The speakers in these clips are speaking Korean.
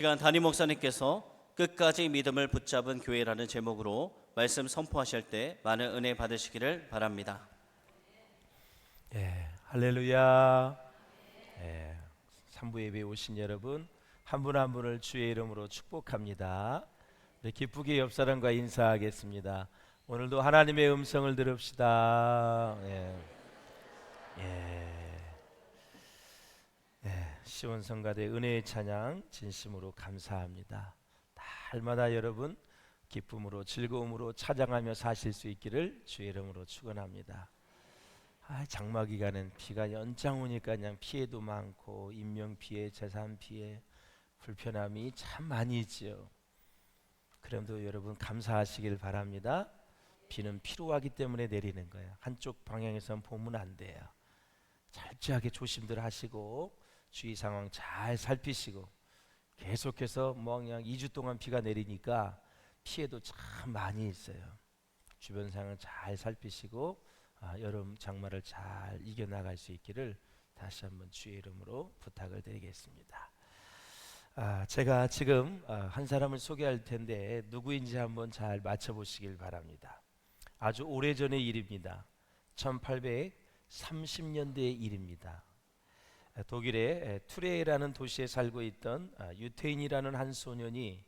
시간 담임 목사님께서 끝까지 믿음을 붙잡은 교회라는 제목으로 말씀 선포하실 때 많은 은혜 받으시기를 바랍니다. 할렐루야. 3부 예배에 오신 여러분 한 분 한 분을 주의 이름으로 축복합니다. 기쁘게 옆 사람과 인사하겠습니다. 오늘도 하나님의 음성을 들읍시다. 시온 성가대 은혜의 찬양 진심으로 감사합니다. 날마다 여러분 기쁨으로 즐거움으로 찬양하며 사실 수 있기를 주의 이름으로 축원합니다. 장마 기간엔 비가 연장 오니까 그냥 피해도 많고 인명 피해, 재산 피해, 불편함이 참 많이 있지요. 그럼도 여러분 감사하시길 바랍니다. 비는 필요하기 때문에 내리는 거예요. 한쪽 방향에선 보면 안 돼요. 철저하게 조심들 하시고 주위 상황 잘 살피시고 계속해서 그냥 2주 동안 비가 내리니까 피해도 참 많이 있어요. 주변 상황 잘 살피시고 여름 장마를 잘 이겨나갈 수 있기를 다시 한번 주의 이름으로 부탁을 드리겠습니다. 제가 지금 한 사람을 소개할 텐데 누구인지 한번 잘 맞춰보시길 바랍니다. 아주 오래전의 일입니다. 1830년대의 일입니다. 독일의 투레라는 도시에 살고 있던 유태인이라는 한 소년이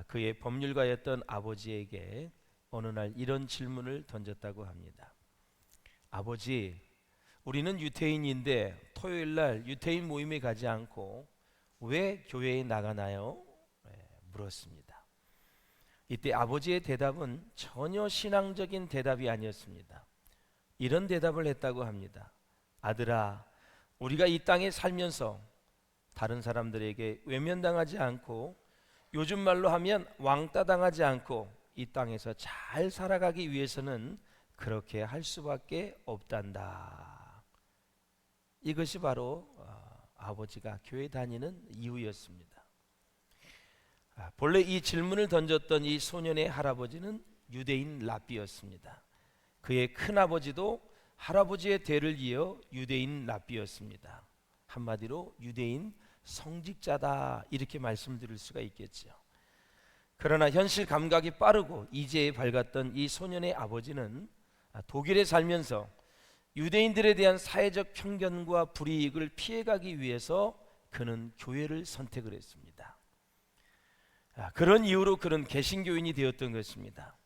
그의 법률가였던 아버지에게 어느 날 이런 질문을 던졌다고 합니다. 아버지, 우리는 유태인인데 토요일 날 유태인 모임에 가지 않고 왜 교회에 나가나요? 물었습니다. 이때 아버지의 대답은 전혀 신앙적인 대답이 아니었습니다. 이런 대답을 했다고 합니다. 아들아, 우리가 이 땅에 살면서 다른 사람들에게 외면당하지 않고 요즘 말로 하면 왕따 당하지 않고 이 땅에서 잘 살아가기 위해서는 그렇게 할 수밖에 없단다. 이것이 바로 아버지가 교회 다니는 이유였습니다. 본래 이 질문을 던졌던 이 소년의 할아버지는 유대인 랍비였습니다. 그의 큰아버지도 할아버지의 대를 이어 유대인 랍비였습니다. 한마디로 유대인 성직자다 이렇게 말씀드릴 수가 있겠죠. 그러나 현실 감각이 빠르고 이제에 밝았던 이 소년의 아버지는 독일에 살면서 유대인들에 대한 사회적 편견과 불이익을 피해가기 위해서 그는 교회를 선택을 했습니다. 그런 이유로 그는 개신교인이 되었던 것입니다.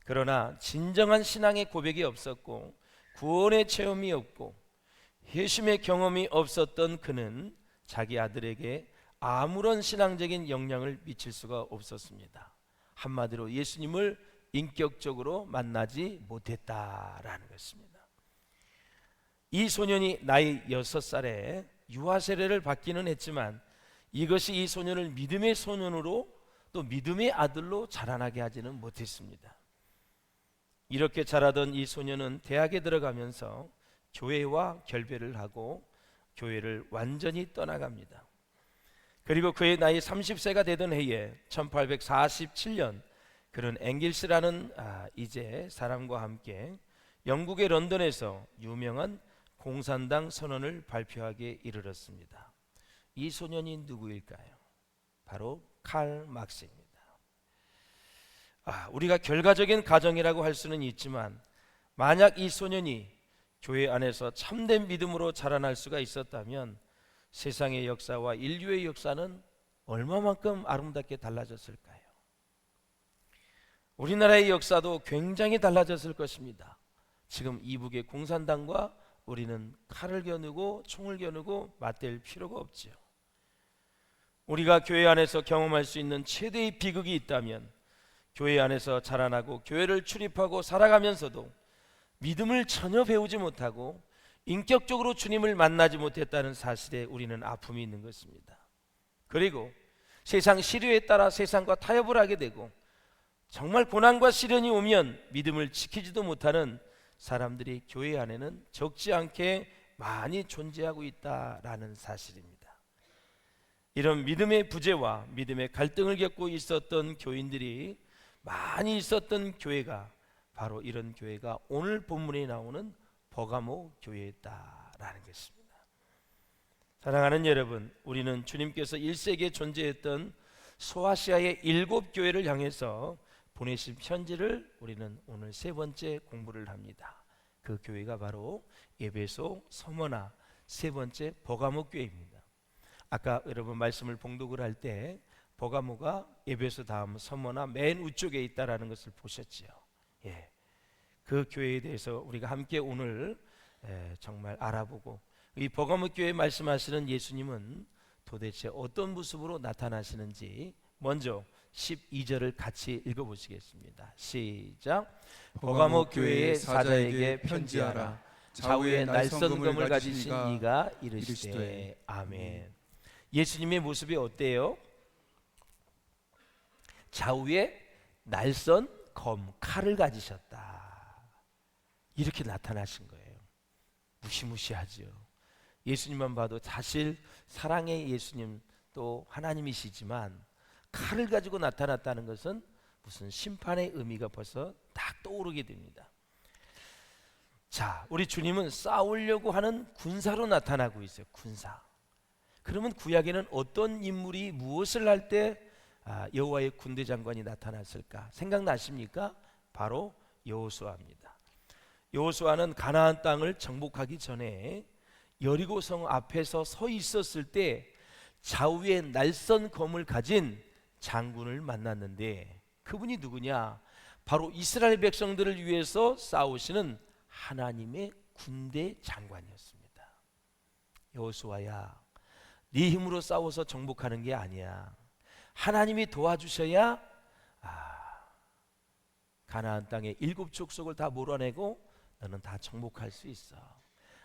그러나 진정한 신앙의 고백이 없었고 구원의 체험이 없고 회심의 경험이 없었던 그는 자기 아들에게 아무런 신앙적인 영향을 미칠 수가 없었습니다. 한마디로 예수님을 인격적으로 만나지 못했다라는 것입니다. 이 소년이 나이 6살에 유아 세례를 받기는 했지만 이것이 이 소년을 믿음의 소년으로 또 믿음의 아들로 자라나게 하지는 못했습니다. 이렇게 자라던 이 소년은 대학에 들어가면서 교회와 결별을 하고 교회를 완전히 떠나갑니다. 그리고 그의 나이 30세가 되던 해에 1847년 그는 앵길스라는 이제 사람과 함께 영국의 런던에서 유명한 공산당 선언을 발표하게 이르렀습니다. 이 소년이 누구일까요? 바로 칼 막스입니다. 우리가 결과적인 가정이라고 할 수는 있지만 만약 이 소년이 교회 안에서 참된 믿음으로 자라날 수가 있었다면 세상의 역사와 인류의 역사는 얼마만큼 아름답게 달라졌을까요? 우리나라의 역사도 굉장히 달라졌을 것입니다. 지금 이북의 공산당과 우리는 칼을 겨누고 총을 겨누고 맞댈 필요가 없죠. 우리가 교회 안에서 경험할 수 있는 최대의 비극이 있다면 교회 안에서 자라나고 교회를 출입하고 살아가면서도 믿음을 전혀 배우지 못하고 인격적으로 주님을 만나지 못했다는 사실에 우리는 아픔이 있는 것입니다. 그리고 세상 시류에 따라 세상과 타협을 하게 되고 정말 고난과 시련이 오면 믿음을 지키지도 못하는 사람들이 교회 안에는 적지 않게 많이 존재하고 있다라는 사실입니다. 이런 믿음의 부재와 믿음의 갈등을 겪고 있었던 교인들이 많이 있었던 교회가 바로 이런 교회가 오늘 본문에 나오는 버가모 교회였다라는 것입니다. 사랑하는 여러분, 우리는 주님께서 1세기에 존재했던 소아시아의 7교회를 향해서 보내신 편지를 우리는 오늘 세 번째 공부를 합니다. 그 교회가 바로 에베소, 서머나, 세 번째 버가모 교회입니다. 아까 여러분 말씀을 봉독을 할 때 버가모가 에베소 다음 서머나 맨 우쪽에 있다라는 것을 보셨지요. 예, 그 교회에 대해서 우리가 함께 오늘 정말 알아보고, 이 버가모 교회에 말씀하시는 예수님은 도대체 어떤 모습으로 나타나시는지 먼저 12절을 같이 읽어보시겠습니다. 시작. 버가모 교회의 사자에게 편지하라. 좌우에 날선검을 가지신 이가 이르시되. 아멘. 예수님의 모습이 어때요? 좌우에 날선 검, 칼을 가지셨다. 이렇게 나타나신 거예요. 무시무시하죠. 예수님만 봐도 사실 사랑의 예수님 또 하나님이시지만 칼을 가지고 나타났다는 것은 무슨 심판의 의미가 벌써 딱 떠오르게 됩니다. 자, 우리 주님은 싸우려고 하는 군사로 나타나고 있어요. 군사. 그러면 구약에는 어떤 인물이 무엇을 할 때 여호와의 군대 장관이 나타났을까? 생각나십니까? 바로 여호수아입니다. 여호수아는 가나안 땅을 정복하기 전에 여리고성 앞에서 서 있었을 때 좌우에 날선 검을 가진 장군을 만났는데, 그분이 누구냐? 바로 이스라엘 백성들을 위해서 싸우시는 하나님의 군대 장관이었습니다. 여호수아야, 네 힘으로 싸워서 정복하는 게 아니야. 하나님이 도와주셔야 가나안 땅의 7족속을 다 몰아내고 너는 다 정복할 수 있어.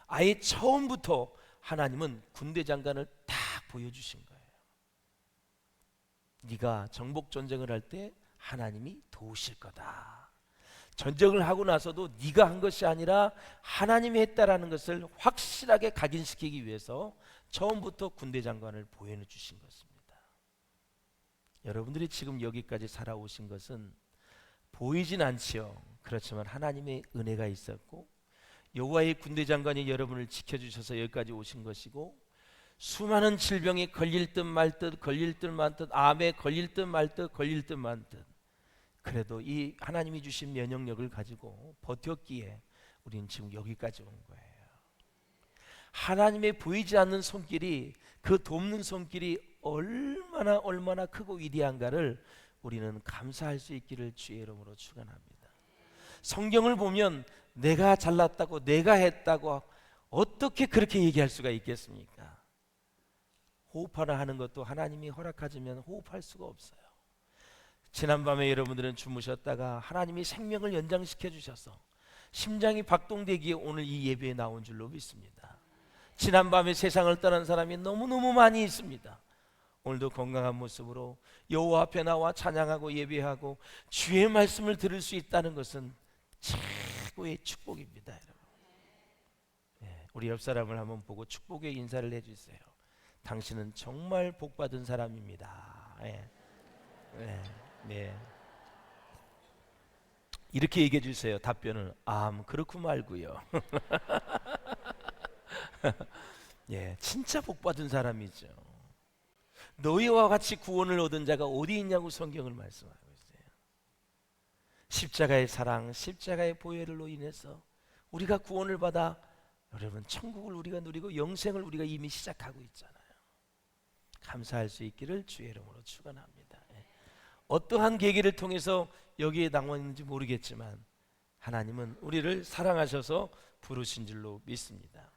아예 처음부터 하나님은 군대 장관을 딱 보여주신 거예요. 네가 정복 전쟁을 할 때 하나님이 도우실 거다. 전쟁을 하고 나서도 네가 한 것이 아니라 하나님이 했다라는 것을 확실하게 각인시키기 위해서 처음부터 군대 장관을 보여주신 것입니다. 여러분들이 지금 여기까지 살아오신 것은 보이진 않지요. 그렇지만 하나님의 은혜가 있었고 여호와의 군대 장관이 여러분을 지켜주셔서 여기까지 오신 것이고, 수많은 질병이 걸릴 듯 말 듯, 걸릴 듯 말 듯, 암에 걸릴 듯 말 듯, 걸릴 듯 말 듯, 그래도 이 하나님이 주신 면역력을 가지고 버텼기에 우리는 지금 여기까지 온 거예요. 하나님의 보이지 않는 손길이, 그 돕는 손길이 얼마나 크고 위대한가를 우리는 감사할 수 있기를 주의 이름으로 축원합니다. 성경을 보면 내가 잘났다고, 내가 했다고 어떻게 그렇게 얘기할 수가 있겠습니까? 호흡하라 하는 것도 하나님이 허락하시면 호흡할 수가 없어요. 지난밤에 여러분들은 주무셨다가 하나님이 생명을 연장시켜 주셔서 심장이 박동되기에 오늘 이 예배에 나온 줄로 믿습니다. 지난밤에 세상을 떠난 사람이 너무너무 많이 있습니다. 오늘도 건강한 모습으로 여호와 앞에 나와 찬양하고 예배하고 주의 말씀을 들을 수 있다는 것은 최고의 축복입니다, 여러분. 우리 옆 사람을 한번 보고 축복의 인사를 해주세요. 당신은 정말 복받은 사람입니다. 네. 이렇게 얘기해 주세요. 답변은 그렇고 말고요. 진짜 복받은 사람이죠. 너희와 같이 구원을 얻은 자가 어디 있냐고 성경을 말씀하고 있어요. 십자가의 사랑, 십자가의 보혈로 인해서 우리가 구원을 받아 여러분 천국을 우리가 누리고 영생을 우리가 이미 시작하고 있잖아요. 감사할 수 있기를 주의 이름으로 축원합니다. 어떠한 계기를 통해서 여기에 나왔는지 모르겠지만 하나님은 우리를 사랑하셔서 부르신 줄로 믿습니다.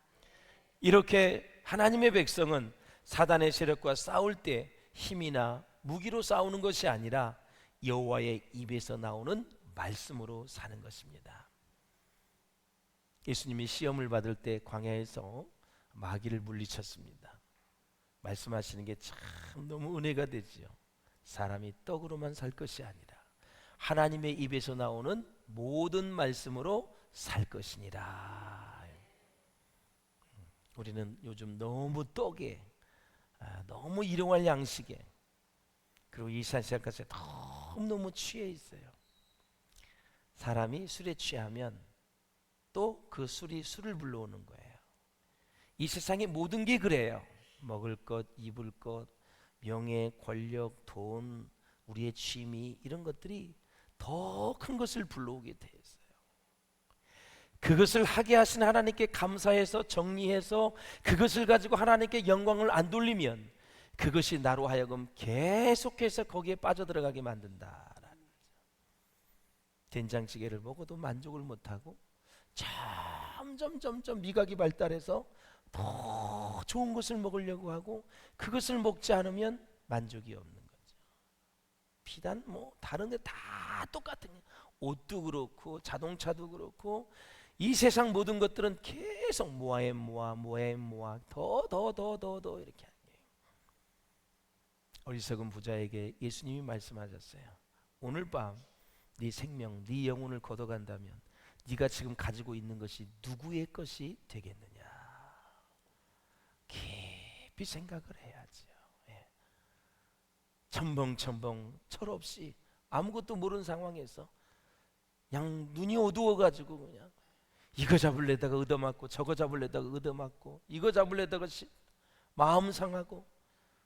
이렇게 하나님의 백성은 사단의 세력과 싸울 때 힘이나 무기로 싸우는 것이 아니라 여호와의 입에서 나오는 말씀으로 사는 것입니다. 예수님이 시험을 받을 때 광야에서 마귀를 물리쳤습니다. 말씀하시는 게 참 너무 은혜가 되지요. 사람이 떡으로만 살 것이 아니라 하나님의 입에서 나오는 모든 말씀으로 살 것이니라. 우리는 요즘 너무 떡에, 너무 일용할 양식에, 그리고 이 시간까지 너무 취해 있어요. 사람이 술에 취하면 또 그 술이 술을 불러오는 거예요. 이 세상의 모든 게 그래요. 먹을 것, 입을 것, 명예, 권력, 돈, 우리의 취미 이런 것들이 더 큰 것을 불러오게 돼 있어요. 그것을 하게 하신 하나님께 감사해서 정리해서 그것을 가지고 하나님께 영광을 안 돌리면 그것이 나로 하여금 계속해서 거기에 빠져들어가게 만든다라는 거죠. 된장찌개를 먹어도 만족을 못하고 점점 미각이 발달해서 더 좋은 것을 먹으려고 하고 그것을 먹지 않으면 만족이 없는 거죠. 비단 뭐 다른 데 다 똑같은 거예요. 옷도 그렇고 자동차도 그렇고 이 세상 모든 것들은 계속 모아에 모아 더 이렇게 하는 거예요. 어리석은 부자에게 예수님이 말씀하셨어요. 오늘 밤 네 생명, 네 영혼을 걷어간다면 네가 지금 가지고 있는 것이 누구의 것이 되겠느냐. 깊이 생각을 해야지요. 예. 첨벙첨벙 철없이 아무것도 모르는 상황에서 그냥 눈이 어두워가지고 그냥 이거 잡으려다가 얻어맞고 저거 잡으려다가 얻어맞고 이거 잡으려다가 마음 상하고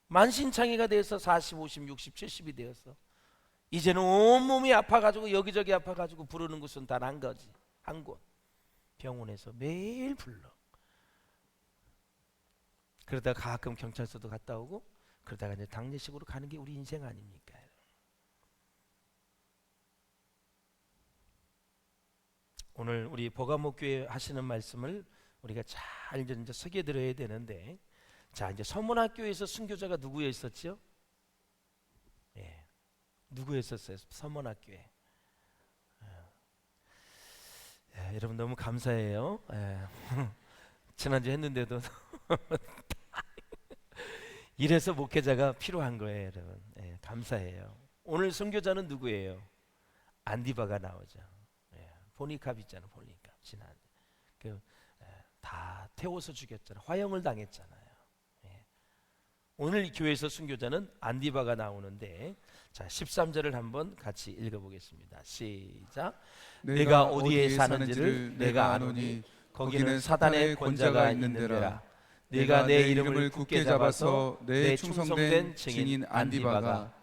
만신창이가 돼서 40, 50, 60, 70이 되어서 이제는 온몸이 아파가지고 여기저기 아파가지고 부르는 곳은 단 한 가지, 한 곳. 병원에서 매일 불러. 그러다가 가끔 경찰서도 갔다 오고 그러다가 이제 당례식으로 가는 게 우리 인생 아닙니까? 오늘 우리 보가목교회 하시는 말씀을 우리가 잘 이제 새겨들어야 되는데, 자 이제 서문학교에서 순교자가 누구였었죠? 예, 누구였었어요? 서문학교에. 예, 여러분 너무 감사해요. 예. 지난주 했는데도 이래서 목회자가 필요한 거예요, 여러분. 예, 감사해요. 오늘 순교자는 누구예요? 안디바가 나오죠. 예, 보니캅 있잖아, 보니캅 지난 다 태워서 죽였잖아. 화형을 당했잖아요. 예. 오늘 이 교회에서 순교자는 안디바가 나오는데, 자 13절을 한번 같이 읽어보겠습니다. 시작. 내가 어디에 사는지를 내가 아노니 거기는 사단의 권자가 있는 데라. 네가 내 이름을 굳게 잡아서 내 충성된 증인 안디바가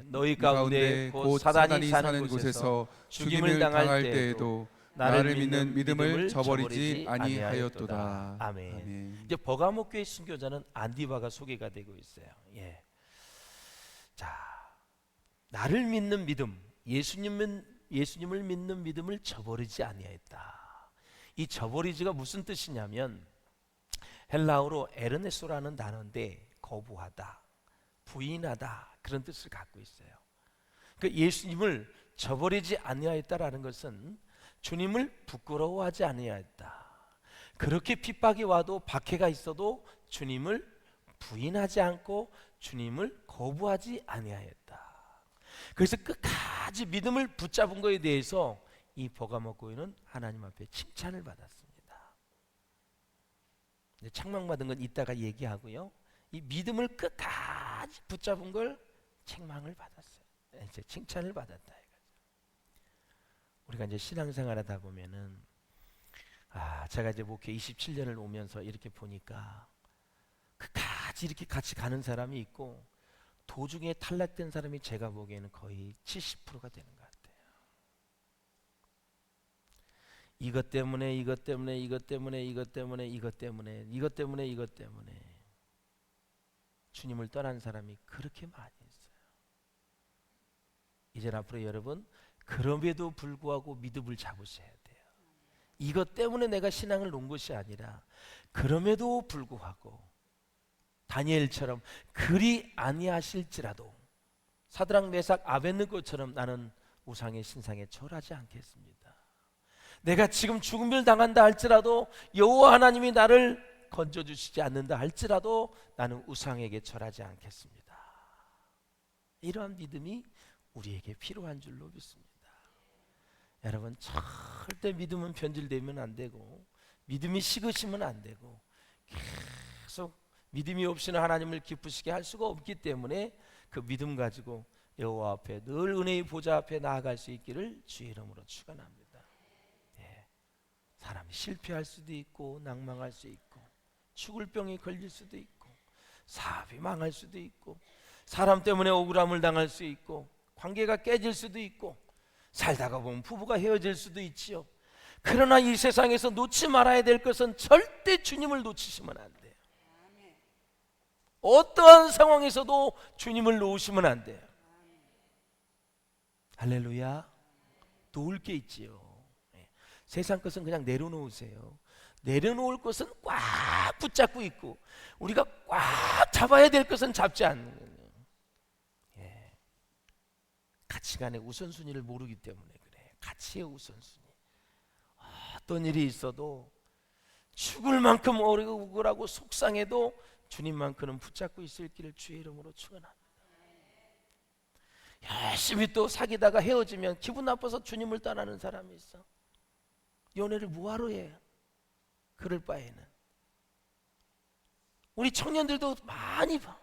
너희 가운데 곧 사단이 사는 곳에서 죽임을 당할 때에도 나를 믿는 믿음을 저버리지 아니하였도다. 아멘. 아멘. 이제 버가목교회 순교자는 안디바가 소개가 되고 있어요. 예. 자, 나를 믿는 믿음, 예수님을 믿는 믿음을 저버리지 아니하였다. 이 저버리지가 무슨 뜻이냐면 헬라어로 에르네소라는 단어인데 거부하다, 부인하다 그런 뜻을 갖고 있어요. 그러니까 예수님을 저버리지 아니하였다라는 것은 주님을 부끄러워하지 아니하였다. 그렇게 핍박이 와도 박해가 있어도 주님을 부인하지 않고 주님을 거부하지 아니하였다. 그래서 끝까지 믿음을 붙잡은 것에 대해서 이 버가목 교회는 하나님 앞에 칭찬을 받았습니다. 책망받은 건 이따가 얘기하고요. 이 믿음을 끝까지 붙잡은 걸 책망을 받았어요. 이제 칭찬을 받았다 이거죠. 우리가 이제 신앙생활 하다 보면은 제가 이제 목회 27년을 오면서 이렇게 보니까 끝까지 이렇게 같이 가는 사람이 있고 도중에 탈락된 사람이 제가 보기에는 거의 70%가 되는 것 같아요. 이것 때문에 주님을 떠난 사람이 그렇게 많이 있어요. 이제 앞으로 여러분 그럼에도 불구하고 믿음을 잡으셔야 돼요. 이것 때문에 내가 신앙을 놓은 것이 아니라 그럼에도 불구하고 다니엘처럼 그리 아니하실지라도 사드락 메삭 아벳느고처럼 나는 우상의 신상에 절하지 않겠습니다. 내가 지금 죽음을 당한다 할지라도 여호와 하나님이 나를 건져주시지 않는다 할지라도 나는 우상에게 절하지 않겠습니다. 이러한 믿음이 우리에게 필요한 줄로 믿습니다. 여러분 절대 믿음은 변질되면 안 되고 믿음이 식으시면 안 되고 계속 믿음이 없이는 하나님을 기쁘시게 할 수가 없기 때문에 그 믿음 가지고 여호와 앞에 늘 은혜의 보좌 앞에 나아갈 수 있기를 주의 이름으로 축원합니다. 사람이 실패할 수도 있고 낭망할 수 있고 죽을 병에 걸릴 수도 있고, 사업이 망할 수도 있고, 사람 때문에 억울함을 당할 수 있고, 관계가 깨질 수도 있고, 살다가 보면 부부가 헤어질 수도 있지요. 그러나 이 세상에서 놓지 말아야 될 것은 절대 주님을 놓치시면 안 돼요. 어떠한 상황에서도 주님을 놓으시면 안 돼요. 할렐루야. 놓을 게 있지요. 세상 것은 그냥 내려놓으세요. 내려놓을 것은 꽉 붙잡고 있고, 우리가 꽉 잡아야 될 것은 잡지 않는 거예요. 가치관의 우선순위를 모르기 때문에 그래. 가치의 우선순위. 어떤 일이 있어도 죽을 만큼 억울하고 속상해도 주님만큼은 붙잡고 있을 길을 주의 이름으로 축원합니다. 열심히 또 사귀다가 헤어지면 기분 나빠서 주님을 떠나는 사람이 있어. 연애를 뭐하러 해? 그럴 바에는 우리 청년들도 많이 봐.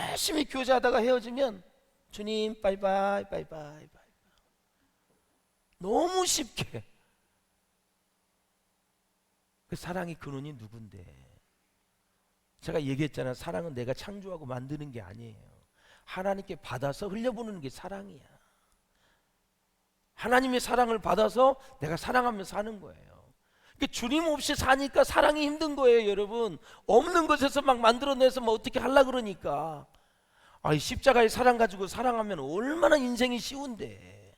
열심히 교제하다가 헤어지면 주님 바이바이 바이바이 바이바이. 너무 쉽게. 그 사랑의 근원이 누군데? 제가 얘기했잖아요. 사랑은 내가 창조하고 만드는 게 아니에요. 하나님께 받아서 흘려보내는 게 사랑이야. 하나님의 사랑을 받아서 내가 사랑하며 사는 거예요. 그러니까 주님 없이 사니까 사랑이 힘든 거예요, 여러분. 없는 것에서 막 만들어내서 뭐 어떻게 하려고 그러니까. 이 십자가의 사랑 가지고 사랑하면 얼마나 인생이 쉬운데.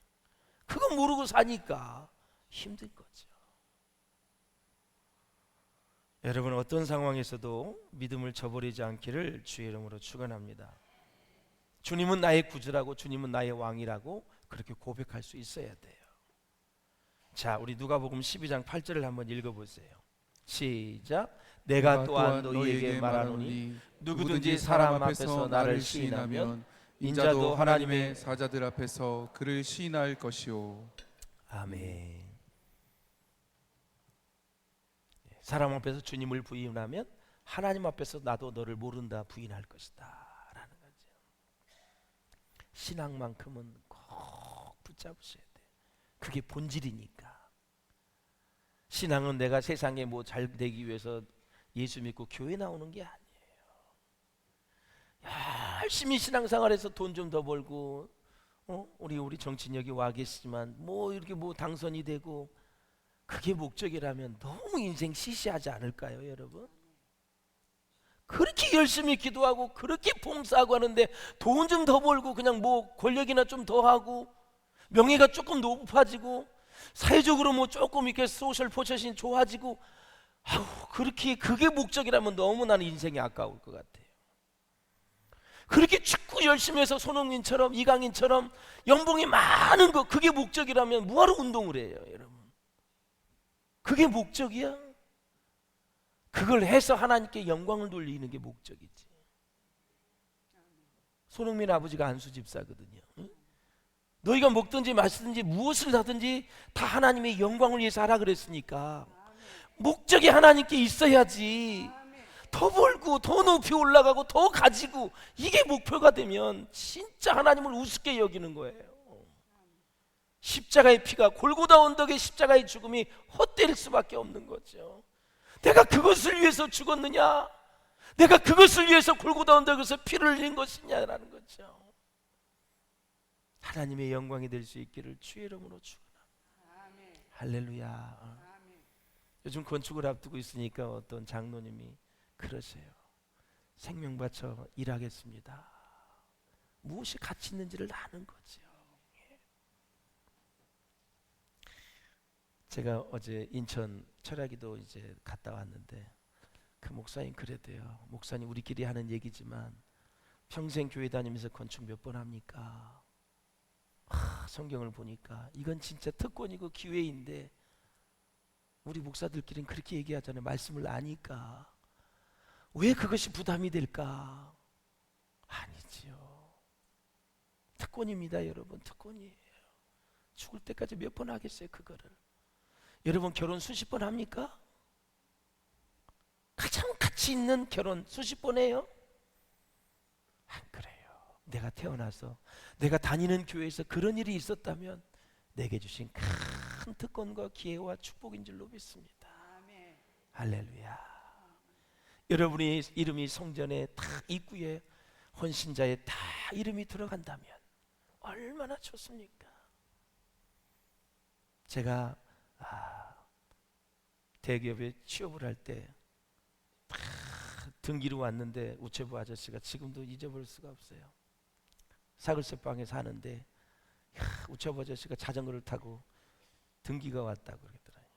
그거 모르고 사니까 힘든 거죠. 여러분, 어떤 상황에서도 믿음을 저버리지 않기를 주의 이름으로 축원합니다. 주님은 나의 구주라고, 주님은 나의 왕이라고 그렇게 고백할 수 있어야 돼요. 자, 우리 누가복음 12장 8절을 한번 읽어보세요. 시작. 내가 또한 너희에게 말하노니 누구든지 사람 앞에서 나를 시인하면 인자도 하나님의 사자들 앞에서 그를 시인할 것이요. 아멘. 사람 앞에서 주님을 부인하면 하나님 앞에서 나도 너를 모른다 부인할 것이다 라는 거죠. 신앙만큼은 꼭 붙잡으셔야 돼요. 그게 본질이니까. 신앙은 내가 세상에 뭐 잘 되기 위해서 예수 믿고 교회 나오는 게 아니에요. 열심히 신앙생활해서 돈 좀 더 벌고, 우리 정치인 여기 와 계시지만 뭐 이렇게 뭐 당선이 되고, 그게 목적이라면 너무 인생 시시하지 않을까요, 여러분? 그렇게 열심히 기도하고 그렇게 봉사하고 하는데 돈 좀 더 벌고 그냥 뭐 권력이나 좀 더 하고 명예가 조금 높아지고 사회적으로 뭐 조금 이렇게 소셜 포지션이 좋아지고, 그렇게 그게 목적이라면 너무 나는 인생이 아까울 것 같아요. 그렇게 축구 열심히 해서 손흥민처럼 이강인처럼 연봉이 많은 거, 그게 목적이라면 뭐하러 운동을 해요, 여러분? 그게 목적이야? 그걸 해서 하나님께 영광을 돌리는 게 목적이지. 손흥민 아버지가 안수 집사거든요. 너희가 먹든지 마시든지 무엇을 하든지 다 하나님의 영광을 위해서 하라 그랬으니까 목적이 하나님께 있어야지. 더 벌고 더 높이 올라가고 더 가지고 이게 목표가 되면 진짜 하나님을 우습게 여기는 거예요. 십자가의 피가, 골고다 언덕의 십자가의 죽음이 헛되일 수밖에 없는 거죠. 내가 그것을 위해서 죽었느냐? 내가 그것을 위해서 골고다 언덕에서 피를 흘린 것이냐라는 거죠. 하나님의 영광이 될 수 있기를 주의 이름으로 축원합니다. 할렐루야. 요즘 건축을 앞두고 있으니까 어떤 장로님이 그러세요. 생명 바쳐 일하겠습니다. 무엇이 가치 있는지를 아는 거죠. 제가 어제 인천 철야기도 이제 갔다 왔는데 그 목사님 그래도요. 목사님 우리끼리 하는 얘기지만 평생 교회 다니면서 건축 몇 번 합니까? 성경을 보니까 이건 진짜 특권이고 기회인데 우리 목사들끼리는 그렇게 얘기하잖아요. 말씀을 아니까. 왜 그것이 부담이 될까? 아니지요. 특권입니다, 여러분. 특권이에요. 죽을 때까지 몇 번 하겠어요, 그거를. 여러분 결혼 수십 번 합니까? 가장 가치 있는 결혼 수십 번 해요? 안 그래요. 내가 태어나서 내가 다니는 교회에서 그런 일이 있었다면 내게 주신 큰 특권과 기회와 축복인 줄로 믿습니다. 할렐루야. 여러분의 이름이 성전에 다 입구에 헌신자에 다 이름이 들어간다면 얼마나 좋습니까? 제가 대기업에 취업을 할 때 등기로 왔는데 우체부 아저씨가 지금도 잊어버릴 수가 없어요. 사글세방에 사는데 우체부 아저씨가 자전거를 타고 등기가 왔다고 그러더라고요.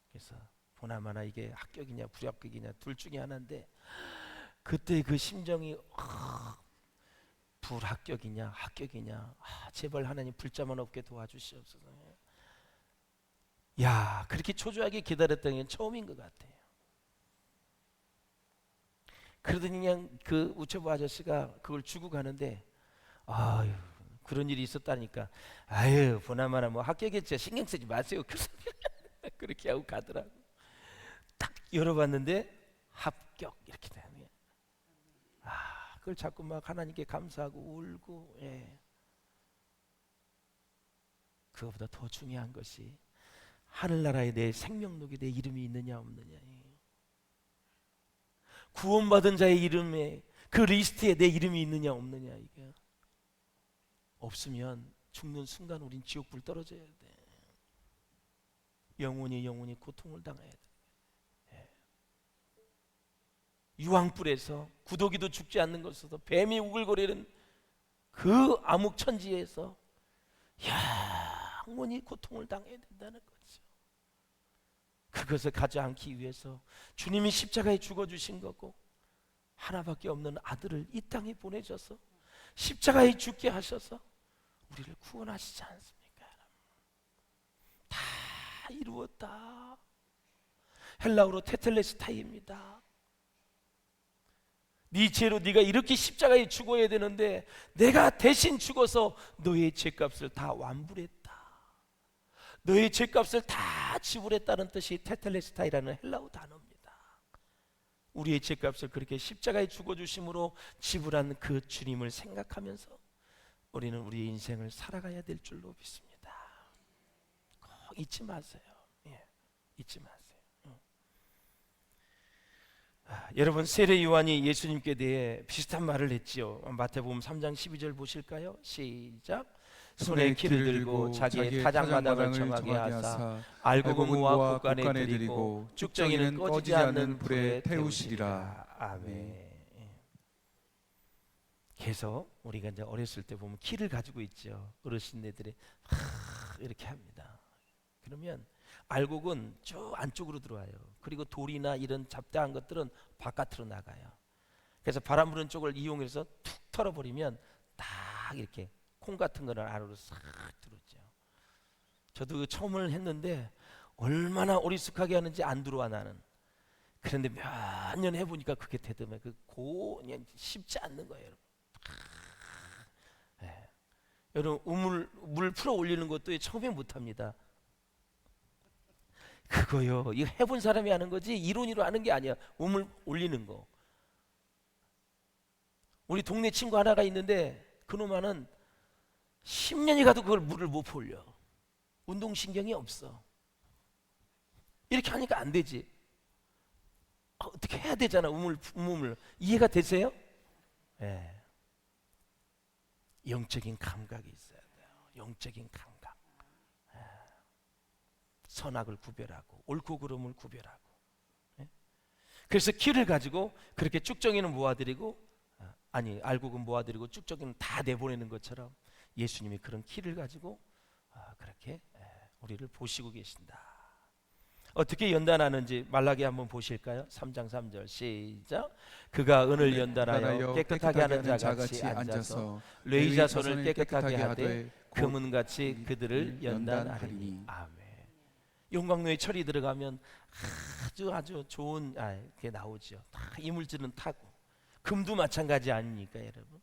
그래서 보나마나 이게 합격이냐 불합격이냐 둘 중에 하나인데 그때 그 심정이 불합격이냐 합격이냐 제발 하나님 불자만 없게 도와주시옵소서. 야, 그렇게 초조하게 기다렸던 게 처음인 것 같아요. 그러더니 그냥 그 우체부 아저씨가 그걸 주고 가는데 아유 그런 일이 있었다니까 아유 보나마나 뭐 합격했죠 신경 쓰지 마세요 그렇게 하고 가더라고. 딱 열어봤는데 합격 이렇게 되는 거예요. 그걸 자꾸 막 하나님께 감사하고 울고 그거보다 더 중요한 것이 하늘나라에 내 생명록에 내 이름이 있느냐 없느냐. 구원받은 자의 이름에 그 리스트에 내 이름이 있느냐 없느냐. 이게 없으면 죽는 순간 우린 지옥불 떨어져야 돼. 영원히 고통을 당해야 돼. 유황불에서 구더기도 죽지 않는 것에서 뱀이 우글거리는 그 암흑천지에서 영원히 고통을 당해야 된다는 거죠. 그것을 가지 않기 위해서 주님이 십자가에 죽어주신 거고 하나밖에 없는 아들을 이 땅에 보내셔서 십자가에 죽게 하셔서 우리를 구원하시지 않습니까? 다 이루었다. 헬라어로 테텔레스타이입니다. 네 죄로 네가 이렇게 십자가에 죽어야 되는데 내가 대신 죽어서 너의 죄값을 다 완불했다. 너의 죄값을 다 지불했다는 뜻이 테텔레스타이라는 헬라어 단어입니다. 우리의 죄값을 그렇게 십자가에 죽어주심으로 지불한 그 주님을 생각하면서 우리는 우리의 인생을 살아가야 될 줄로 믿습니다. 꼭 잊지 마세요. 잊지 마세요. 여러분 세례 요한이 예수님께 대해 비슷한 말을 했지요. 마태복음 3장 12절 보실까요? 시작. 손에 키를 들고 자기의 타작마당을 정하게 하사 알곡은 국간에 드리고 쭉정이는 꺼지지 않는 불에 태우시리라. 아멘. 그래서 우리가 이제 어렸을 때 보면 키를 가지고 있죠. 어르신네들이 이렇게 합니다. 그러면 알곡은 쭉 안쪽으로 들어와요. 그리고 돌이나 이런 잡다한 것들은 바깥으로 나가요. 그래서 바람 부는 쪽을 이용해서 툭 털어버리면 딱 이렇게 콩 같은 거는 안으로 싹 들어오죠. 저도 처음을 했는데 얼마나 어리숙하게 하는지 안 들어와 나는. 그런데 몇 년 해보니까 그게 되더면 그냥 쉽지 않는 거예요, 여러분. 여러분 물 풀어 올리는 것도 처음에 못합니다. 그거요. 이거 해본 사람이 하는 거지 이론으로 하는 게 아니야. 우물 올리는 거. 우리 동네 친구 하나가 있는데 그놈아는 10년이 가도 그걸 물을 못 올려. 운동신경이 없어. 이렇게 하니까 안 되지. 어떻게 해야 되잖아. 우물. 이해가 되세요? 네. 영적인 감각이 있어야 돼요. 영적인 감각. 선악을 구별하고 옳고 그름을 구별하고. 그래서 키를 가지고 그렇게 쭉정이는 모아드리고 알곡은 모아드리고 쭉정이는 다 내보내는 것처럼 예수님이 그런 키를 가지고 그렇게 우리를 보시고 계신다. 어떻게 연단하는지 말라기 한번 보실까요? 3장 3절 시작. 그가 은을 연단하여 깨끗하게 하는 자같이 앉아서 레위자 손을 깨끗하게 하되 금은같이 그들을 연단하리니. 아멘. 용광로에 철이 들어가면 아주 좋은 게 나오죠. 다 이물질은 타고 금도 마찬가지 아닙니까, 여러분?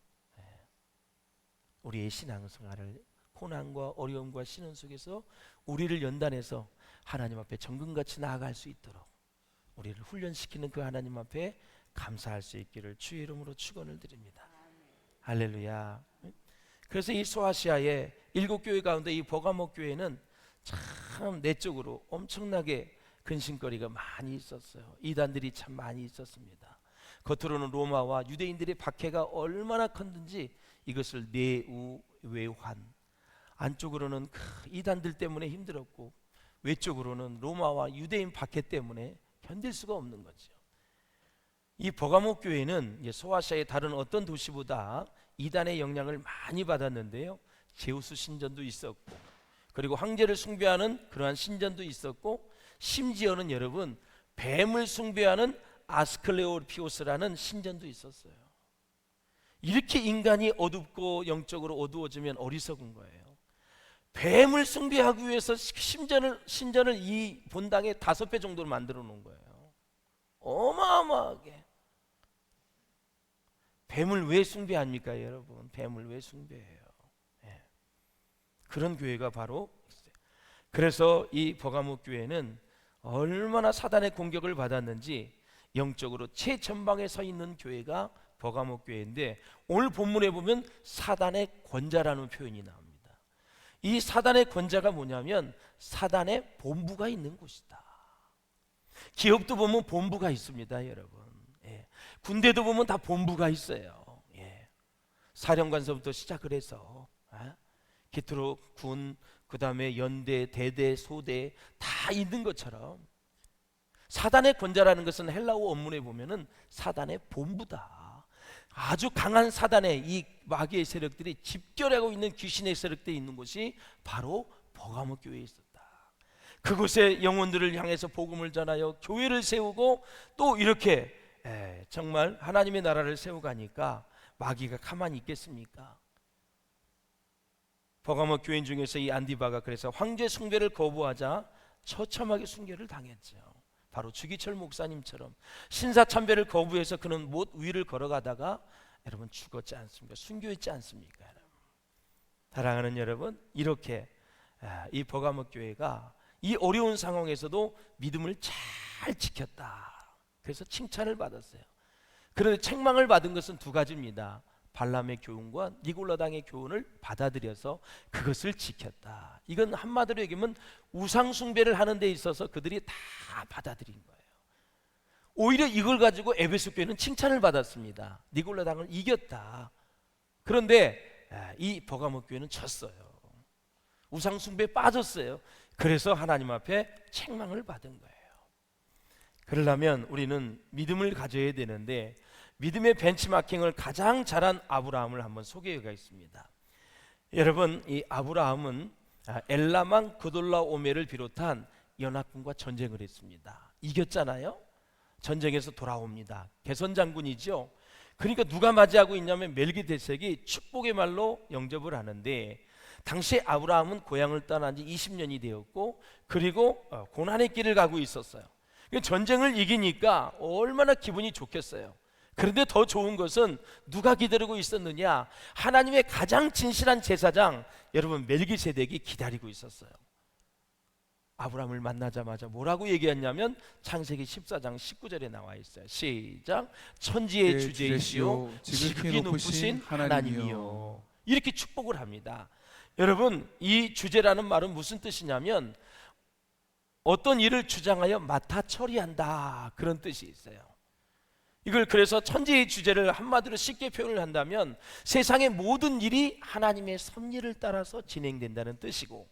우리의 신앙생활을 고난과 어려움과 시련 속에서 우리를 연단해서 하나님 앞에 정금같이 나아갈 수 있도록 우리를 훈련시키는 그 하나님 앞에 감사할 수 있기를 주의 이름으로 축원을 드립니다. 할렐루야. 그래서 이 소아시아의 7교회 가운데 이 버가모 교회는 참 내적으로 엄청나게 근심거리가 많이 있었어요. 이단들이 참 많이 있었습니다. 겉으로는 로마와 유대인들의 박해가 얼마나 컸는지 이것을 내우 외환, 안쪽으로는 이단들 때문에 힘들었고 외적으로는 로마와 유대인 박해 때문에 견딜 수가 없는 거죠. 이 버가모 교회는 소아시아의 다른 어떤 도시보다 이단의 영향을 많이 받았는데요, 제우스 신전도 있었고, 그리고 황제를 숭배하는 그러한 신전도 있었고, 심지어는 여러분 뱀을 숭배하는 아스클레오피오스라는 신전도 있었어요. 이렇게 인간이 어둡고 영적으로 어두워지면 어리석은 거예요. 뱀을 숭배하기 위해서 신전을 이 본당의 5배 정도를 만들어 놓은 거예요. 어마어마하게. 뱀을 왜 숭배합니까, 여러분? 뱀을 왜 숭배해요? 예. 그런 교회가 바로 있어요. 그래서 이 버가모 교회는 얼마나 사단의 공격을 받았는지 영적으로 최전방에 서 있는 교회가 버가모 교회인데, 오늘 본문에 보면 사단의 권자라는 표현이 나옵니다. 이 사단의 권자가 뭐냐면 사단의 본부가 있는 곳이다. 기업도 보면 본부가 있습니다, 여러분. 예. 군대도 보면 다 본부가 있어요. 예. 사령관서부터 시작을 해서 기트로 군, 그 다음에 연대, 대대, 소대 다 있는 것처럼 사단의 권자라는 것은 헬라어 원문에 보면은 사단의 본부다. 아주 강한 사단의 이 마귀의 세력들이 집결하고 있는 귀신의 세력들이 있는 곳이 바로 버가모 교회에 있었다. 그곳에 영혼들을 향해서 복음을 전하여 교회를 세우고 또 이렇게 정말 하나님의 나라를 세워가니까 마귀가 가만히 있겠습니까? 버가모 교인 중에서 이 안디바가 그래서 황제 숭배를 거부하자 처참하게 숭배를 당했죠. 바로 주기철 목사님처럼 신사참배를 거부해서 그는 못 위를 걸어가다가 여러분 죽었지 않습니까? 순교했지 않습니까? 사랑하는 여러분, 이렇게 이 버가모 교회가 이 어려운 상황에서도 믿음을 잘 지켰다. 그래서 칭찬을 받았어요. 그런데 책망을 받은 것은 2가지입니다. 발람의 교훈과 니골라당의 교훈을 받아들여서 그것을 지켰다. 이건 한마디로 얘기하면 우상 숭배를 하는 데 있어서 그들이 다 받아들인 거예요. 오히려 이걸 가지고 에베소 교회는 칭찬을 받았습니다. 니골라당을 이겼다. 그런데 이 버가모 교회는 졌어요. 우상 숭배에 빠졌어요. 그래서 하나님 앞에 책망을 받은 거예요. 그러려면 우리는 믿음을 가져야 되는데, 믿음의 벤치마킹을 가장 잘한 아브라함을 한번 소개해가겠습니다. 여러분, 이 아브라함은 엘라만 그돌라오메를 비롯한 연합군과 전쟁을 했습니다. 이겼잖아요. 전쟁에서 돌아옵니다. 개선 장군이죠. 그러니까 누가 맞이하고 있냐면 멜기데색이 축복의 말로 영접을 하는데, 당시 아브라함은 고향을 떠난 지 20년이 되었고, 그리고 고난의 길을 가고 있었어요. 전쟁을 이기니까 얼마나 기분이 좋겠어요. 그런데 더 좋은 것은 누가 기다리고 있었느냐? 하나님의 가장 진실한 제사장 여러분 멜기세덱이 기다리고 있었어요. 아브라함을 만나자마자 뭐라고 얘기했냐면 창세기 14장 19절에 나와 있어요. 시작. 천지의 주제이시오 지극히 높으신 하나님이요. 이렇게 축복을 합니다. 여러분, 이 주제라는 말은 무슨 뜻이냐면 어떤 일을 주장하여 맡아 처리한다, 그런 뜻이 있어요. 이걸 그래서 천지의 주제를 한마디로 쉽게 표현을 한다면 세상의 모든 일이 하나님의 섭리를 따라서 진행된다는 뜻이고,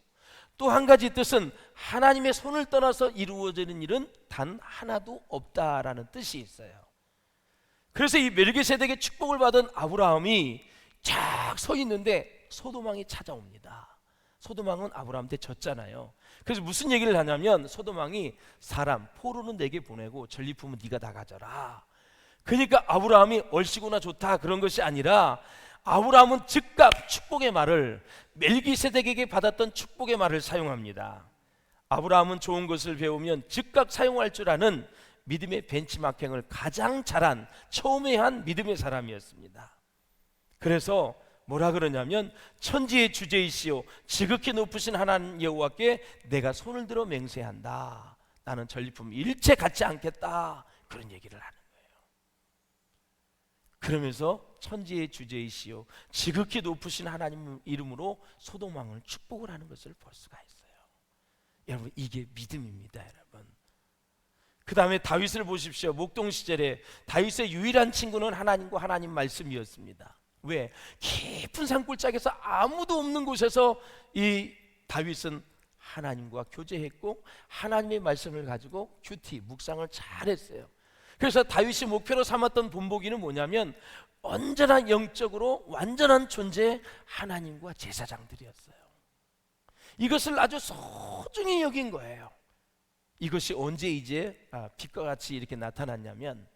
또 한 가지 뜻은 하나님의 손을 떠나서 이루어지는 일은 단 하나도 없다라는 뜻이 있어요. 그래서 이 멜기세덱의 축복을 받은 아브라함이 쫙 서 있는데 소돔왕이 찾아옵니다. 소돔왕은 아브라함한테 졌잖아요. 그래서 무슨 얘기를 하냐면 소돔왕이 사람 포로는 내게 보내고 전리품은 네가 다 가져라. 그러니까 아브라함이 얼씨구나 좋다 그런 것이 아니라 아브라함은 즉각 축복의 말을, 멜기세덱에게 받았던 축복의 말을 사용합니다. 아브라함은 좋은 것을 배우면 즉각 사용할 줄 아는 믿음의 벤치마킹을 가장 잘한, 처음에 한 믿음의 사람이었습니다. 그래서 뭐라 그러냐면 천지의 주제이시오 지극히 높으신 하나님 여호와께 내가 손을 들어 맹세한다. 나는 전리품 일체 갖지 않겠다. 그런 얘기를 하는 거예요. 그러면서 천지의 주제이시오 지극히 높으신 하나님 이름으로 소돔왕을 축복을 하는 것을 볼 수가 있어요. 여러분, 이게 믿음입니다, 여러분. 그 다음에 다윗을 보십시오. 목동 시절에 다윗의 유일한 친구는 하나님과 하나님 말씀이었습니다. 왜? 깊은 산골짜기에서 아무도 없는 곳에서 이 다윗은 하나님과 교제했고 하나님의 말씀을 가지고 큐티 묵상을 잘했어요. 그래서 다윗이 목표로 삼았던 본보기는 뭐냐면 언제나 영적으로 완전한 존재의 하나님과 제사장들이었어요. 이것을 아주 소중히 여긴 거예요. 이것이 언제 이제 빛과 같이 이렇게 나타났냐면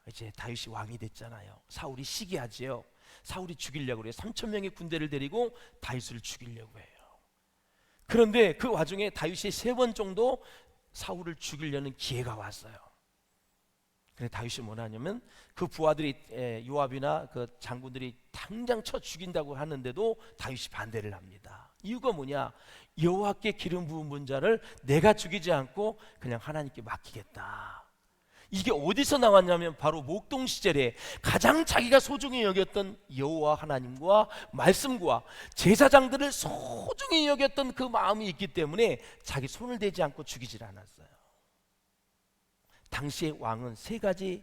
이제 다윗이 왕이 됐잖아요. 사울이 시기하지요. 사울이 죽이려고 해요. 3,000명의 군대를 데리고 다윗을 죽이려고 해요. 그런데 그 와중에 다윗이 3번 정도 사울을 죽이려는 기회가 왔어요. 그래서 다윗이 뭐냐면 그 부하들이 요압이나 그 장군들이 당장 쳐 죽인다고 하는데도 다윗이 반대를 합니다. 이유가 뭐냐? 여호와께 기름 부은 자를 내가 죽이지 않고 그냥 하나님께 맡기겠다. 이게 어디서 나왔냐면 바로 목동 시절에 가장 자기가 소중히 여겼던 여호와 하나님과 말씀과 제사장들을 소중히 여겼던 그 마음이 있기 때문에 자기 손을 대지 않고 죽이질 않았어요. 당시의 왕은 3가지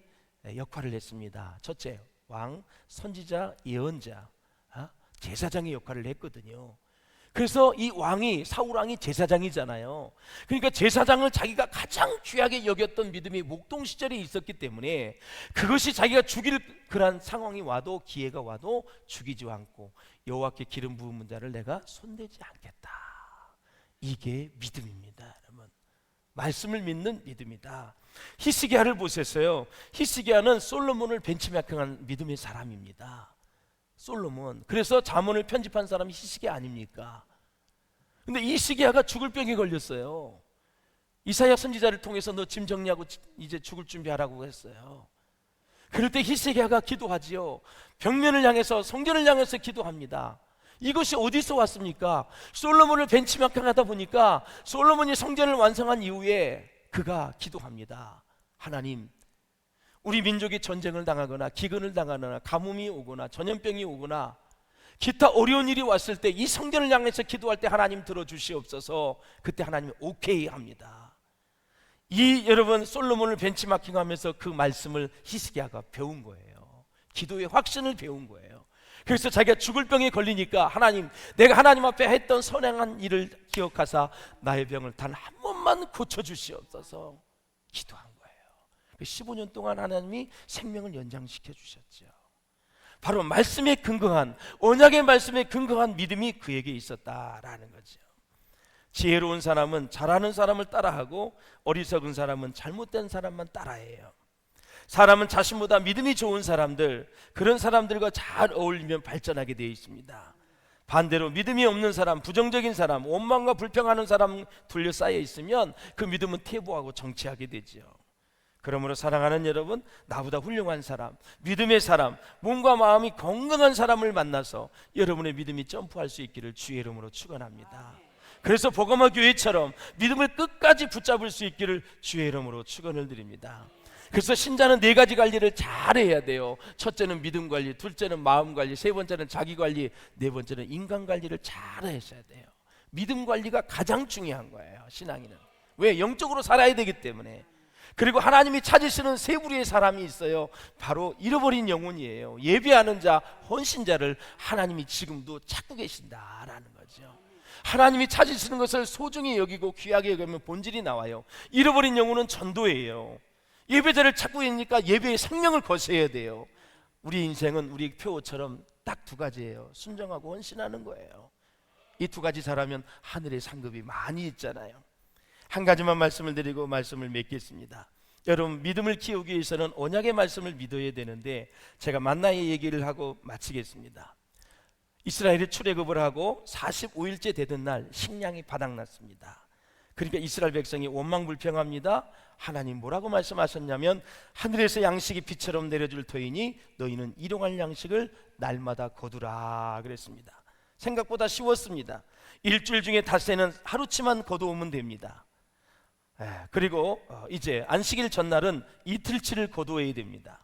역할을 했습니다. 첫째, 왕, 선지자, 예언자, 제사장의 역할을 했거든요. 그래서 이 왕이, 사울 왕이 제사장이잖아요. 그러니까 제사장을 자기가 가장 귀하게 여겼던 믿음이 목동 시절에 있었기 때문에 그것이 자기가 죽일 그런 상황이 와도, 기회가 와도 죽이지 않고 여호와께 기름 부은 자를 내가 손대지 않겠다. 이게 믿음입니다, 여러분. 말씀을 믿는 믿음이다. 히스기야를 보셨어요. 히스기야는 솔로몬을 벤치마킹한 믿음의 사람입니다. 솔로몬. 그래서 잠언을 편집한 사람이 히스기야 아닙니까? 근데 이 히스기야가 죽을 병에 걸렸어요. 이사야 선지자를 통해서 너 짐 정리하고 이제 죽을 준비하라고 했어요. 그럴 때 히스기야가 기도하지요. 벽면을 향해서, 성전을 향해서 기도합니다. 이것이 어디서 왔습니까? 솔로몬을 벤치마킹하다 보니까 솔로몬이 성전을 완성한 이후에 그가 기도합니다. 하나님, 우리 민족이 전쟁을 당하거나 기근을 당하거나 가뭄이 오거나 전염병이 오거나 기타 어려운 일이 왔을 때 이 성전을 향해서 기도할 때 하나님 들어주시옵소서. 그때 하나님이 오케이 합니다. 이 여러분 솔로몬을 벤치마킹하면서 그 말씀을 히스기야가 배운 거예요. 기도의 확신을 배운 거예요. 그래서 자기가 죽을 병에 걸리니까 하나님, 내가 하나님 앞에 했던 선행한 일을 기억하사 나의 병을 단 한 번만 고쳐주시옵소서 기도한 거예요. 15년 동안 하나님이 생명을 연장시켜 주셨죠. 바로 말씀에 근거한, 언약의 말씀에 근거한 믿음이 그에게 있었다라는 거죠. 지혜로운 사람은 잘하는 사람을 따라하고 어리석은 사람은 잘못된 사람만 따라해요. 사람은 자신보다 믿음이 좋은 사람들, 그런 사람들과 잘 어울리면 발전하게 되어 있습니다. 반대로 믿음이 없는 사람, 부정적인 사람, 원망과 불평하는 사람 둘러싸여 있으면 그 믿음은 퇴보하고 정체하게 되죠. 그러므로 사랑하는 여러분, 나보다 훌륭한 사람, 믿음의 사람, 몸과 마음이 건강한 사람을 만나서 여러분의 믿음이 점프할 수 있기를 주의 이름으로 축원합니다. 그래서 복음화 교회처럼 믿음을 끝까지 붙잡을 수 있기를 주의 이름으로 축원을 드립니다. 그래서 신자는 4가지 관리를 잘 해야 돼요. 첫째는 믿음 관리, 둘째는 마음 관리, 3번째는 자기 관리, 4번째는 인간 관리를 잘 하셔야 돼요. 믿음 관리가 가장 중요한 거예요, 신앙인은. 왜? 영적으로 살아야 되기 때문에. 그리고 하나님이 찾으시는 3부류의 사람이 있어요. 바로 잃어버린 영혼이에요. 예배하는 자, 헌신자를 하나님이 지금도 찾고 계신다라는 거죠. 하나님이 찾으시는 것을 소중히 여기고 귀하게 여기면 본질이 나와요. 잃어버린 영혼은 전도예요. 예배자를 찾고 있으니까 예배의 생명을 거셔야 돼요. 우리 인생은 우리 표처럼 딱 2가지예요. 순종하고 헌신하는 거예요. 이 2가지 잘하면 하늘의 상급이 많이 있잖아요. 한 가지만 말씀을 드리고 말씀을 맺겠습니다. 여러분, 믿음을 키우기 위해서는 언약의 말씀을 믿어야 되는데 제가 만나의 얘기를 하고 마치겠습니다. 이스라엘이 출애굽을 하고 45일째 되던 날 식량이 바닥났습니다. 그러니까 이스라엘 백성이 원망불평합니다. 하나님 뭐라고 말씀하셨냐면 하늘에서 양식이 비처럼 내려줄 터이니 너희는 일용할 양식을 날마다 거두라 그랬습니다. 생각보다 쉬웠습니다. 일주일 중에 닷새는 하루치만 거두오면 됩니다. 그리고 이제 안식일 전날은 이틀치를 거두어야 됩니다.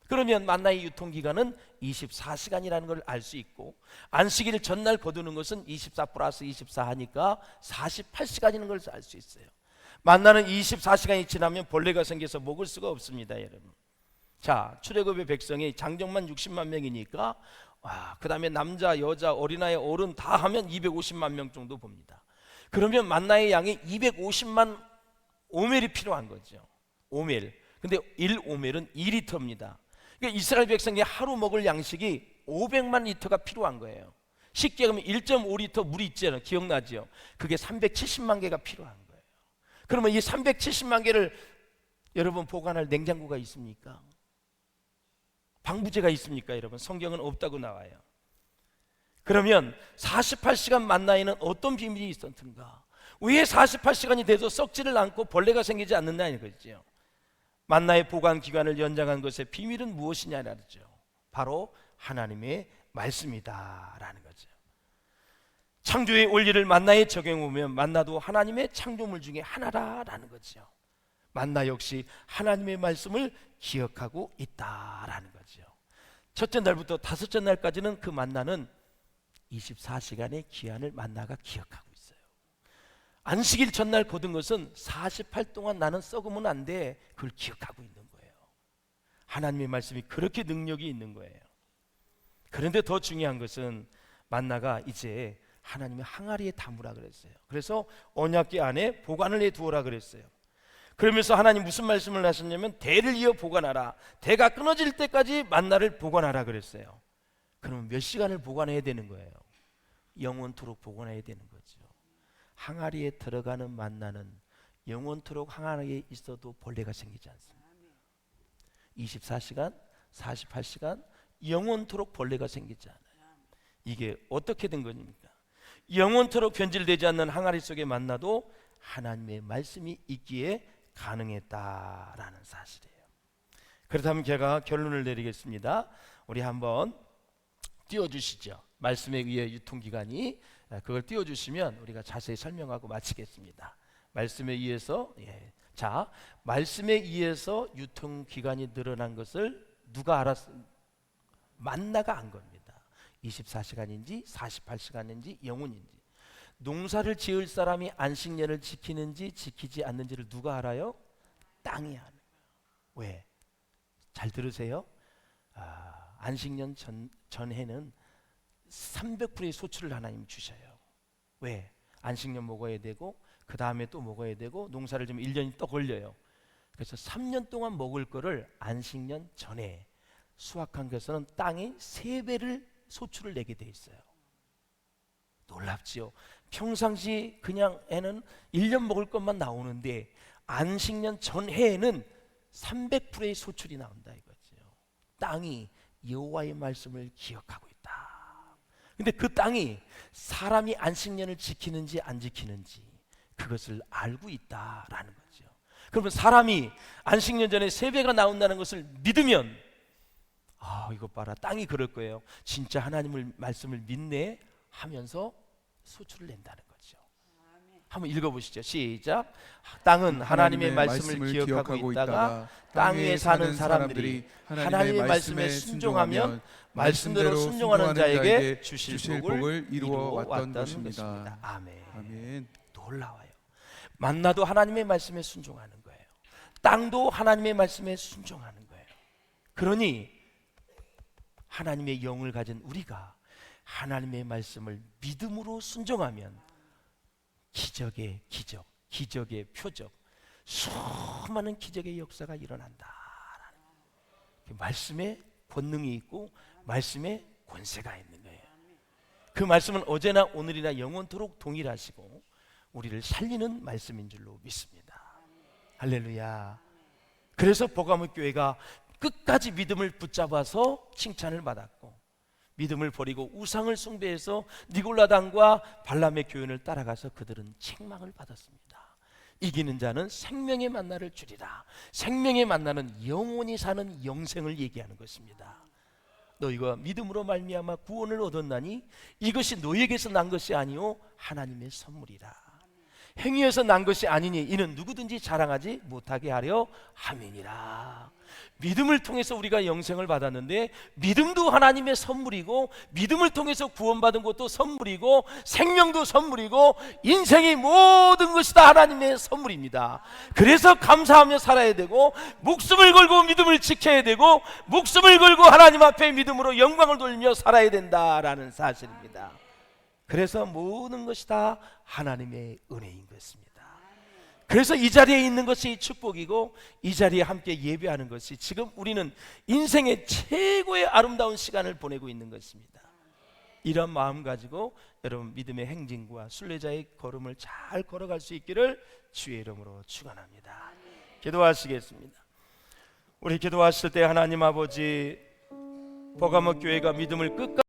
그러면 만나의 유통기간은 24시간이라는 걸 알 수 있고 안식일 전날 거두는 것은 24 플러스 24 하니까 48시간이라는 걸 알 수 있어요. 만나는 24시간이 지나면 벌레가 생겨서 먹을 수가 없습니다, 여러분. 자, 출애굽의 백성이 장정만 60만 명이니까 그 다음에 남자, 여자, 어린아이, 어른 다 하면 250만 명 정도 봅니다. 그러면 만나의 양이 250만 오멜이 필요한 거죠. 오멜. 근데 1오멜은 2리터입니다. 그러니까 이스라엘 백성이 하루 먹을 양식이 500만 리터가 필요한 거예요. 쉽게 하면 1.5리터 물이 있잖아요. 기억나죠? 그게 370만 개가 필요한 거예요. 그러면 이 370만 개를 여러분 보관할 냉장고가 있습니까? 방부제가 있습니까? 여러분, 성경은 없다고 나와요. 그러면 48시간 만나에는 어떤 비밀이 있었던가? 왜 48시간이 돼도 썩지를 않고 벌레가 생기지 않는다 이거죠. 만나의 보관 기간을 연장한 것의 비밀은 무엇이냐라죠. 바로 하나님의 말씀이다라는 거죠. 창조의 원리를 만나에 적용해 보면 만나도 하나님의 창조물 중에 하나라라는 거죠. 만나 역시 하나님의 말씀을 기억하고 있다라는 거죠. 첫째 날부터 다섯째 날까지는 그 만나는 24시간의 기한을 만나가 기억하고 있어요. 안식일 전날 거둔 것은 48 동안 나는 썩으면 안 돼. 그걸 기억하고 있는 거예요. 하나님의 말씀이 그렇게 능력이 있는 거예요. 그런데 더 중요한 것은 만나가 이제 하나님의 항아리에 담으라 그랬어요. 그래서 언약궤 안에 보관을 해 두어라 그랬어요. 그러면서 하나님 무슨 말씀을 하셨냐면 대를 이어 보관하라. 대가 끊어질 때까지 만나를 보관하라 그랬어요. 그러면 몇 시간을 보관해야 되는 거예요? 영원토록 보관해야 되는 거죠. 항아리에 들어가는 만나는 영원토록 항아리에 있어도 벌레가 생기지 않습니다. 24시간, 48시간 영원토록 벌레가 생기지 않아요. 이게 어떻게 된 겁니까? 영원토록 변질되지 않는 항아리 속에 만나도 하나님의 말씀이 있기에 가능했다라는 사실이에요. 그렇다면 제가 결론을 내리겠습니다. 우리 한번 띄워주시죠. 말씀에 의해 유통기간이, 그걸 띄워주시면 우리가 자세히 설명하고 마치겠습니다. 말씀에 의해서, 자, 말씀에 의해서 유통기간이 늘어난 것을 누가 알았습니까? 만나가 안 겁니다. 24시간인지 48시간인지 영혼인지. 농사를 지을 사람이 안식년을 지키는지 지키지 않는지를 누가 알아요? 땅이 아는 거예요. 왜? 잘 들으세요. 안식년 전해는 300%의 소출을 하나님 주셔요. 왜? 안식년 먹어야 되고 그 다음에 또 먹어야 되고 농사를 좀 1년이 또 걸려요. 그래서 3년 동안 먹을 거를 안식년 전에 수확한 것은 땅이 3배를 소출을 내게 돼 있어요. 놀랍지요. 평상시 그냥 애는 1년 먹을 것만 나오는데 안식년 전해에는 300%의 소출이 나온다 이거죠. 땅이 여호와의 말씀을 기억하고 있다. 근데 그 땅이 사람이 안식년을 지키는지 안 지키는지 그것을 알고 있다라는 거죠. 그러면 사람이 안식년 전에 3배가 나온다는 것을 믿으면 이거 봐라, 땅이 그럴 거예요. 진짜 하나님을 말씀을 믿네 하면서 소출을 낸다는 거죠. 한번 읽어보시죠. 시작. 땅은 하나님의 말씀을 기억하고 있다가 땅 위에 사는 사람들이 하나님의 말씀에 순종하면 말씀대로 순종하는 자에게 주실 복을 이루어 왔던 것입니다. 아멘. 아멘. 놀라워요. 만나도 하나님의 말씀에 순종하는 거예요. 땅도 하나님의 말씀에 순종하는 거예요. 그러니 하나님의 영을 가진 우리가 하나님의 말씀을 믿음으로 순종하면 기적의 기적, 기적의 표적, 수많은 기적의 역사가 일어난다. 말씀에 권능이 있고 말씀에 권세가 있는 거예요. 그 말씀은 어제나 오늘이나 영원토록 동일하시고 우리를 살리는 말씀인 줄로 믿습니다. 할렐루야. 그래서 버가모 교회가 끝까지 믿음을 붙잡아서 칭찬을 받았고 믿음을 버리고 우상을 숭배해서 니골라당과 발람의 교훈을 따라가서 그들은 책망을 받았습니다. 이기는 자는 생명의 만나를 주리라. 생명의 만나는 영원히 사는 영생을 얘기하는 것입니다. 너희가 믿음으로 말미암아 구원을 얻었나니 이것이 너희에게서 난 것이 아니요 하나님의 선물이라. 행위에서 난 것이 아니니 이는 누구든지 자랑하지 못하게 하려 함이니라. 믿음을 통해서 우리가 영생을 받았는데 믿음도 하나님의 선물이고 믿음을 통해서 구원받은 것도 선물이고 생명도 선물이고 인생의 모든 것이 다 하나님의 선물입니다. 그래서 감사하며 살아야 되고 목숨을 걸고 믿음을 지켜야 되고 목숨을 걸고 하나님 앞에 믿음으로 영광을 돌리며 살아야 된다라는 사실입니다. 그래서 모든 것이 다 하나님의 은혜인 것입니다. 그래서 이 자리에 있는 것이 축복이고 이 자리에 함께 예배하는 것이 지금 우리는 인생의 최고의 아름다운 시간을 보내고 있는 것입니다. 이런 마음 가지고 여러분 믿음의 행진과 순례자의 걸음을 잘 걸어갈 수 있기를 주의 이름으로 축원합니다. 기도하시겠습니다. 우리 기도하실 때 하나님 아버지, 버가모 교회가 믿음을 끝까지